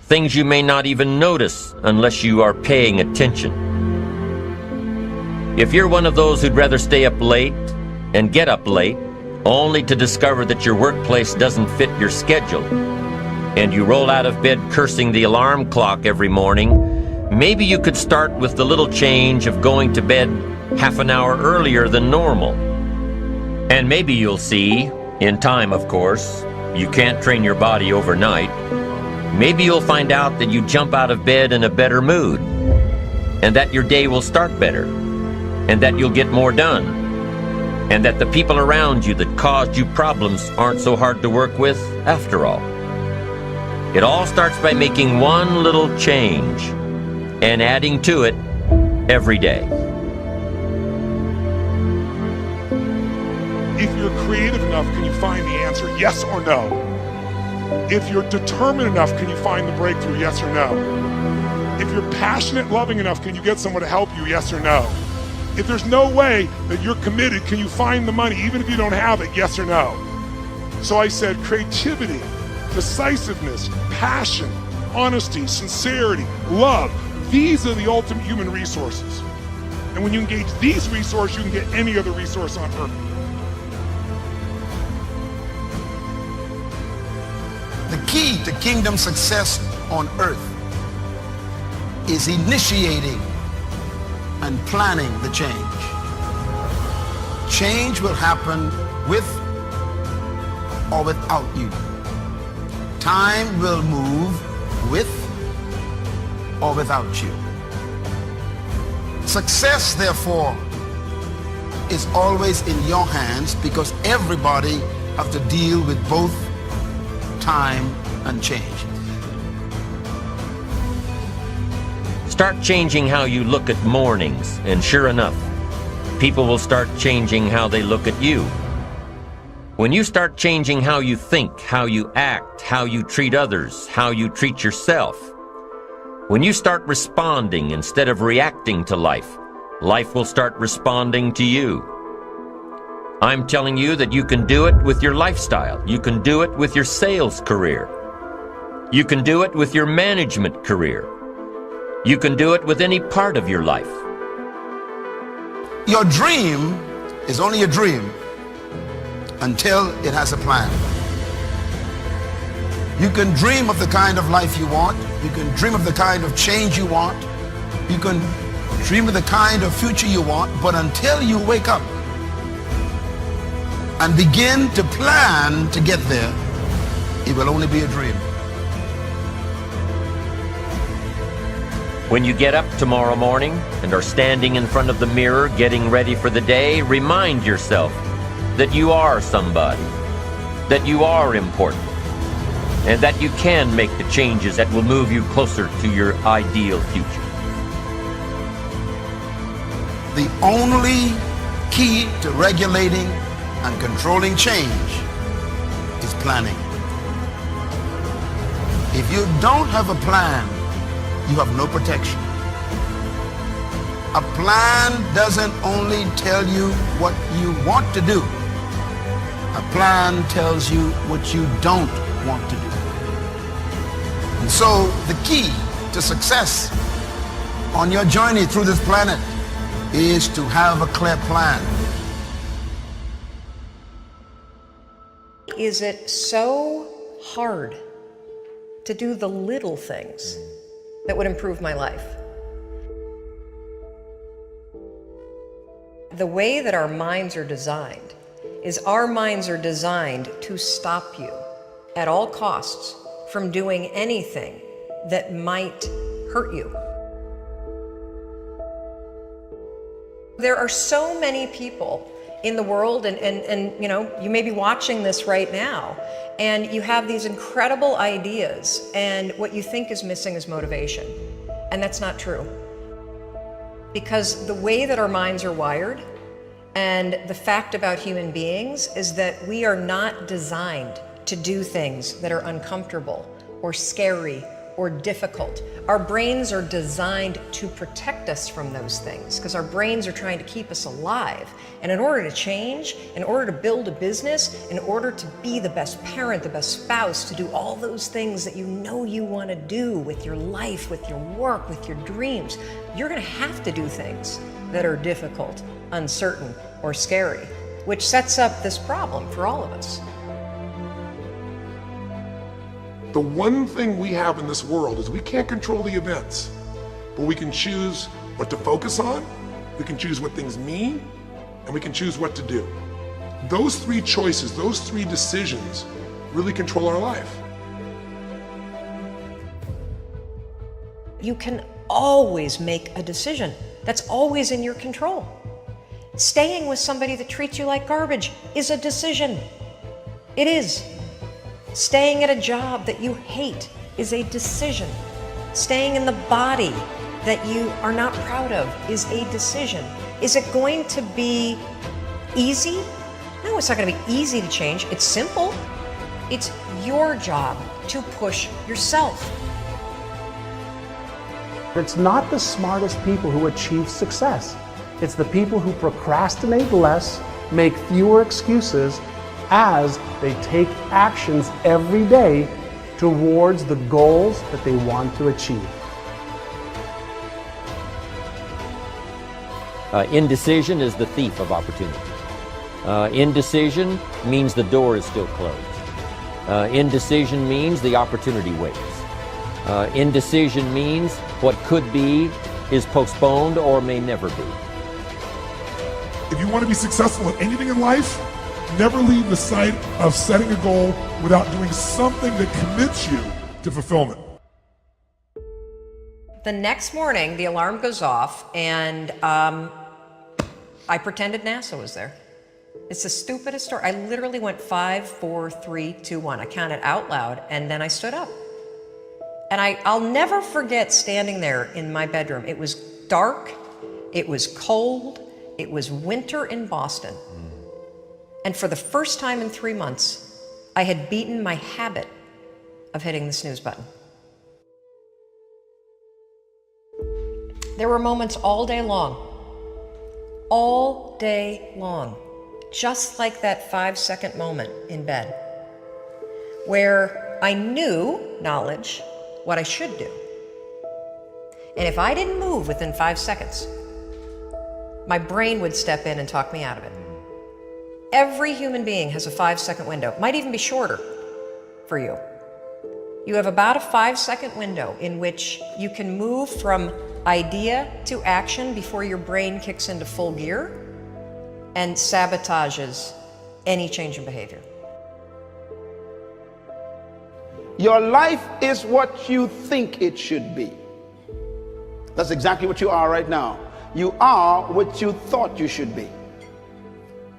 things you may not even notice unless you are paying attention. If you're one of those who'd rather stay up late and get up late, only to discover that your workplace doesn't fit your schedule, and you roll out of bed cursing the alarm clock every morning, maybe you could start with the little change of going to bed half an hour earlier than normal. And maybe you'll see, in time of course, you can't train your body overnight, maybe you'll find out that you jump out of bed in a better mood, and that your day will start better, and that you'll get more done, and that the people around you that caused you problems aren't so hard to work with after all. It all starts by making one little change and adding to it every day. If you're creative enough, can you find the answer? Yes or no? If you're determined enough, can you find the breakthrough? Yes or no? If you're passionate, loving enough, can you get someone to help you? Yes or no? If there's no way that you're committed, can you find the money even if you don't have it? Yes or no? So I said creativity, decisiveness, passion, honesty, sincerity, love. These are the ultimate human resources. And when you engage these resources, you can get any other resource on earth. The key to kingdom success on earth is initiating and planning the change. Change will happen with or without you. Time will move with or without you. Success, therefore, is always in your hands because everybody have to deal with both time and change. Start changing how you look at mornings, and sure enough, people will start changing how they look at you. When you start changing how you think, how you act, how you treat others, how you treat yourself, when you start responding instead of reacting to life, life will start responding to you. I'm telling you that you can do it with your lifestyle. You can do it with your sales career. You can do it with your management career. You can do it with any part of your life. Your dream is only a dream until it has a plan. You can dream of the kind of life you want. You can dream of the kind of change you want. You can dream of the kind of future you want, but until you wake up and begin to plan to get there, it will only be a dream. When you get up tomorrow morning and are standing in front of the mirror getting ready for the day, remind yourself that you are somebody, that you are important, and that you can make the changes that will move you closer to your ideal future. The only key to regulating and controlling change is planning. If you don't have a plan, you have no protection. A plan doesn't only tell you what you want to do. A plan tells you what you don't want to do. And so the key to success on your journey through this planet is to have a clear plan. Is it so hard to do the little things that would improve my life? The way that our minds are designed is our minds are designed to stop you at all costs from doing anything that might hurt you. There are so many people in the world, and you know, you may be watching this right now, and you have these incredible ideas, and what you think is missing is motivation. And that's not true. Because the way that our minds are wired, and the fact about human beings is that we are not designed to do things that are uncomfortable or scary or difficult. Our brains are designed to protect us from those things because our brains are trying to keep us alive. And in order to change, in order to build a business, in order to be the best parent, the best spouse, to do all those things that you know you want to do with your life, with your work, with your dreams, you're going to have to do things that are difficult, uncertain, or scary, which sets up this problem for all of us. The one thing we have in this world is we can't control the events, but we can choose what to focus on, we can choose what things mean, and we can choose what to do. Those three choices, those three decisions really control our life. You can always make a decision. That's always in your control. Staying with somebody that treats you like garbage is a decision. It is. Staying at a job that you hate is a decision. Staying in the body that you are not proud of is a decision. Is it going to be easy? No, it's not going to be easy to change. It's simple. It's your job to push yourself. It's not the smartest people who achieve success. It's the people who procrastinate less, make fewer excuses, as they take actions every day towards the goals that they want to achieve. Indecision is the thief of opportunity. Indecision means the door is still closed. Indecision means the opportunity waits. Indecision means what could be is postponed or may never be. If you want to be successful at anything in life, never leave the sight of setting a goal without doing something that commits you to fulfillment. The next morning, the alarm goes off, and I pretended NASA was there. It's the stupidest story. I literally went 5, 4, 3, 2, 1. I counted out loud, and then I stood up. And I'll never forget standing there in my bedroom. It was dark, it was cold, it was winter in Boston. And for the first time in 3 months, I had beaten my habit of hitting the snooze button. There were moments all day long, just like that 5-second moment in bed, where I knew, knowledge, what I should do. And if I didn't move within 5 seconds, my brain would step in and talk me out of it. Every human being has a 5-second window. It might even be shorter for you. You have about a 5-second window in which you can move from idea to action before your brain kicks into full gear and sabotages any change in behavior. Your life is what you think it should be. That's exactly what you are right now. You are what you thought you should be.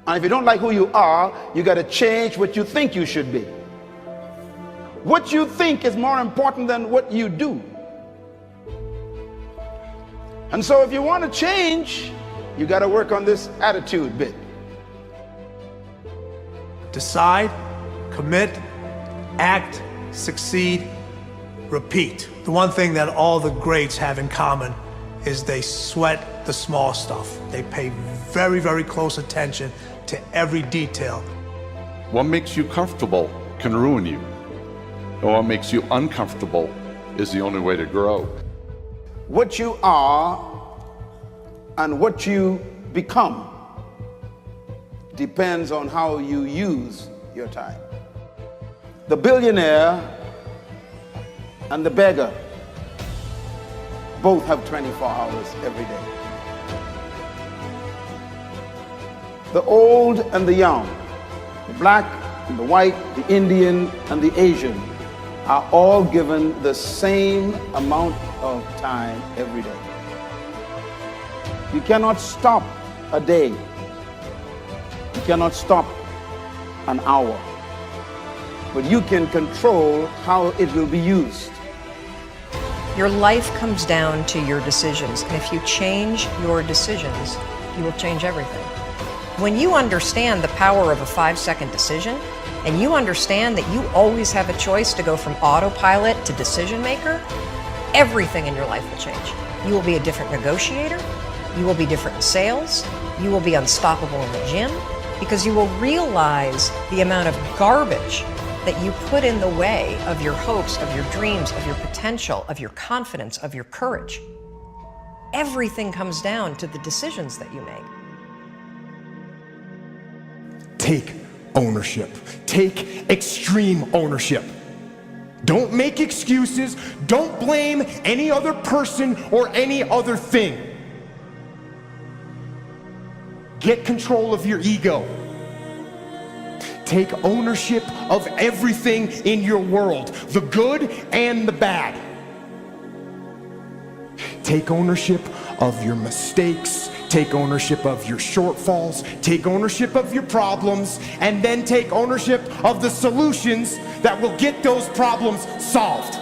And if you don't like who you are, you got to change what you think you should be. What you think is more important than what you do. And so if you want to change, you got to work on this attitude bit. Decide, commit, act, succeed, repeat. The one thing that all the greats have in common is they sweat the small stuff. They pay very, very close attention to every detail. What makes you comfortable can ruin you. And what makes you uncomfortable is the only way to grow. What you are and what you become depends on how you use your time. The billionaire and the beggar both have 24 hours every day. The old and the young, the black and the white, the Indian and the Asian are all given the same amount of time every day. You cannot stop a day. You cannot stop an hour. But you can control how it will be used. Your life comes down to your decisions, and if you change your decisions, you will change everything. When you understand the power of a 5-second decision, and you understand that you always have a choice to go from autopilot to decision maker, everything in your life will change. You will be a different negotiator, you will be different in sales, you will be unstoppable in the gym, because you will realize the amount of garbage that you put in the way of your hopes, of your dreams, of your potential, of your confidence, of your courage. Everything comes down to the decisions that you make. Take ownership. Take extreme ownership. Don't make excuses. Don't blame any other person or any other thing. Get control of your ego. Take ownership of everything in your world, the good and the bad. Take ownership of your mistakes. Take ownership of your shortfalls. Take ownership of your problems. And then take ownership of the solutions that will get those problems solved.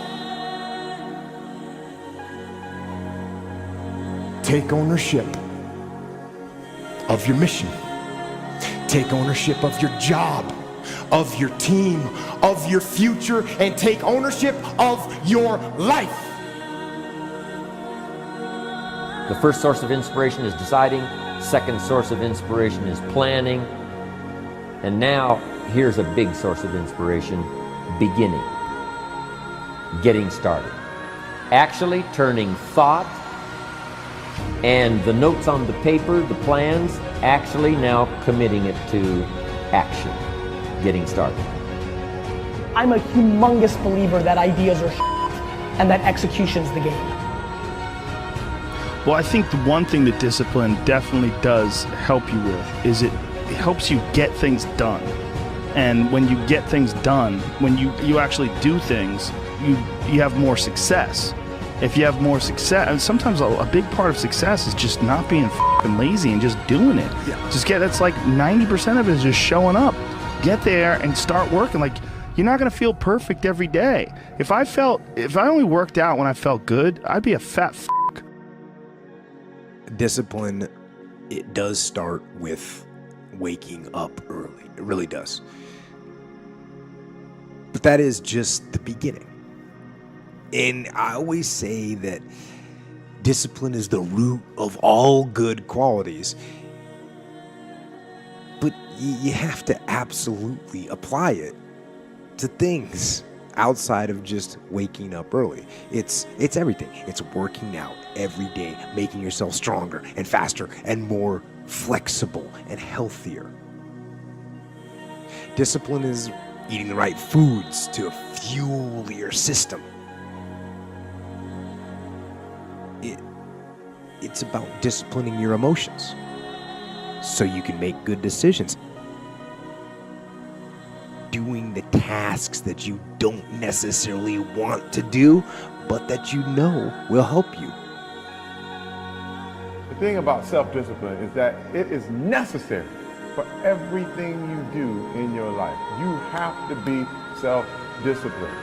Take ownership of your mission. Take ownership of your job, of your team, of your future, and take ownership of your life. The first source of inspiration is deciding. Second source of inspiration is planning. And now, here's a big source of inspiration, beginning. Getting started. Actually turning thought and the notes on the paper, the plans, actually now committing it to action. Getting started. I'm a humongous believer that ideas are and that execution's the game. Well, I think the one thing that discipline definitely does help you with is it helps you get things done. And when you get things done, when you actually do things, you have more success. If you have more success, and sometimes a big part of success is just not being f***ing lazy and just doing it. Yeah. That's like 90% of it is just showing up. Get there and start working. Like, you're not gonna feel perfect every day. If I only worked out when I felt good, I'd be a fat f***. Discipline, it does start with waking up early. It really does. But that is just the beginning. And I always say that discipline is the root of all good qualities. But you have to absolutely apply it to things outside of just waking up early. It's everything. It's working out every day, making yourself stronger and faster and more flexible and healthier. Discipline is eating the right foods to fuel your system. It's about disciplining your emotions so you can make good decisions. doing the tasks that you don't necessarily want to do, but that you know will help you. The thing about self-discipline is that it is necessary for everything you do in your life. You have to be self-disciplined.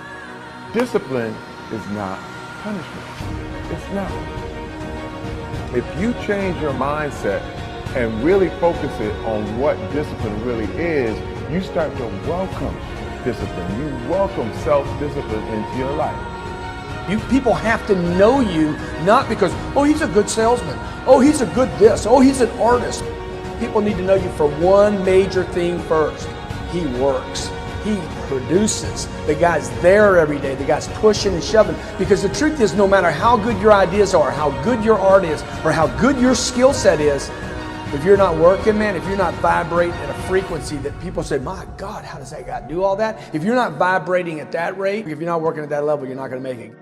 Discipline is not punishment. It's not. If you change your mindset and really focus it on what discipline really is, you start to welcome discipline. You welcome self-discipline into your life. People have to know you, not because, oh, he's a good salesman. Oh, he's a good this. Oh, he's an artist. People need to know you for one major thing first. He works. He produces. The guy's there every day. The guy's pushing and shoving. Because the truth is, no matter how good your ideas are, how good your art is, or how good your skill set is, if you're not working, man, if you're not vibrating at a frequency that people say, my God, how does that guy do all that? If you're not vibrating at that rate, if you're not working at that level, you're not going to make it.